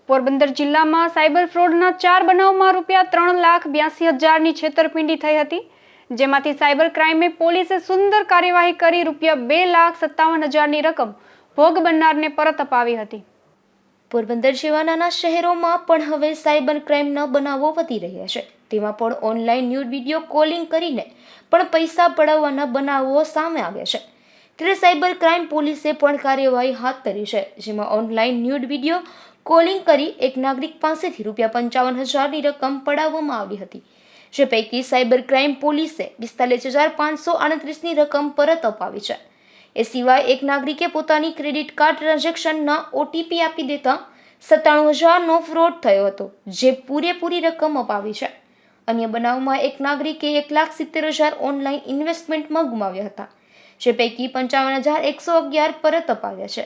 પોરબંદર જિલ્લામાં સાયબર ફ્રોડના 4 બનાવમાં ₹3,82,000ની છેતરપિંડી થઈ હતી, જેમાંથી સાયબર ક્રાઇમે પોલીસે સુંદર કાર્યવાહી કરી ₹2,57,000ની રકમ ભોગ બનનારને પરત અપાવી હતી। પોરબંદર જેવા નાના શહેરોમાં પણ હવે સાયબર ક્રાઇમના બનાવો વધી રહ્યા છે। તેમાં પણ ઓનલાઈન ન્યૂડ વિડીયો કોલિંગ કરીને પણ પૈસા પડાવવાના બનાવો સામે આવ્યા છે। ત્યારે સાયબર ક્રાઇમ પોલીસે પણ કાર્યવાહી હાથ ધરી છે, જેમાં ઓનલાઈન ન્યૂડ વિડીયો કોલિંગ કરી એક નાગરિક પાસેથી ₹55,000ની રકમ પડાવવામાં આવી હતી, જે પૈકી સાયબર ક્રાઇમ પોલીસે 45,538ની રકમ પરત અપાવી છે। એ સિવાય એક નાગરિકે પોતાની ક્રેડિટ કાર્ડ ટ્રાન્ઝેક્શનના OTP આપી દેતા 97,000નો ફ્રોડ થયો હતો, જે પૂરેપૂરી રકમ અપાવી છે। અન્ય બનાવમાં એક નાગરિકે 1,70,000 ઓનલાઈન ઇન્વેસ્ટમેન્ટમાં ગુમાવ્યા હતા, જે પૈકી 55,111 પરત અપાવ્યા છે।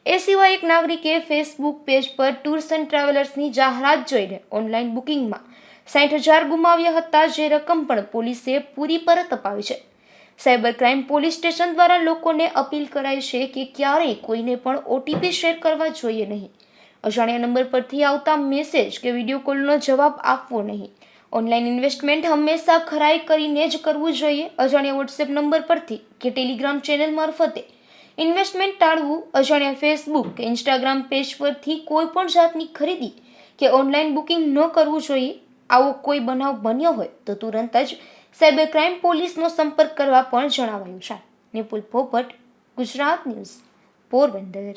એ સિવાય એક નાગરિકે ફેસબુક પેજ પર ટૂર્સ એન્ડ ટ્રાવેલર્સની જાહેરાત જોઈને ઓનલાઈન બુકિંગમાં 60,000 ગુમાવ્યા હતા, જે રકમ પણ પોલીસે પૂરી પરત અપાવી છે। સાયબર ક્રાઇમ પોલીસ સ્ટેશન દ્વારા લોકોને અપીલ કરાઈ છે કે ક્યારેય કોઈને પણ OTP શેર કરવા જોઈએ નહીં, અજાણ્યા નંબર પરથી આવતા મેસેજ કે વિડીયો કોલનો જવાબ આપવો નહીં, ઓનલાઈન ઇન્વેસ્ટમેન્ટ હંમેશા ખરાઈ કરીને જ કરવું જોઈએ, અજાણ્યા વોટ્સએપ નંબર પરથી કે ટેલિગ્રામ ચેનલ મારફતે ઇન્વેસ્ટમેન્ટ ટાળવું, અજાણ્યા ફેસબુક કે ઇન્સ્ટાગ્રામ પેજ પરથી કોઈ પણ જાતની ખરીદી કે ઓનલાઈન બુકિંગ ન કરવું જોઈએ। આવો કોઈ બનાવ બન્યો હોય તો તુરંત જ સાયબર ક્રાઇમ પોલીસનો સંપર્ક કરવા પણ જણાવાયું છે। નિપુલ પોપટ, ગુજરાત ન્યૂઝ, પોરબંદર।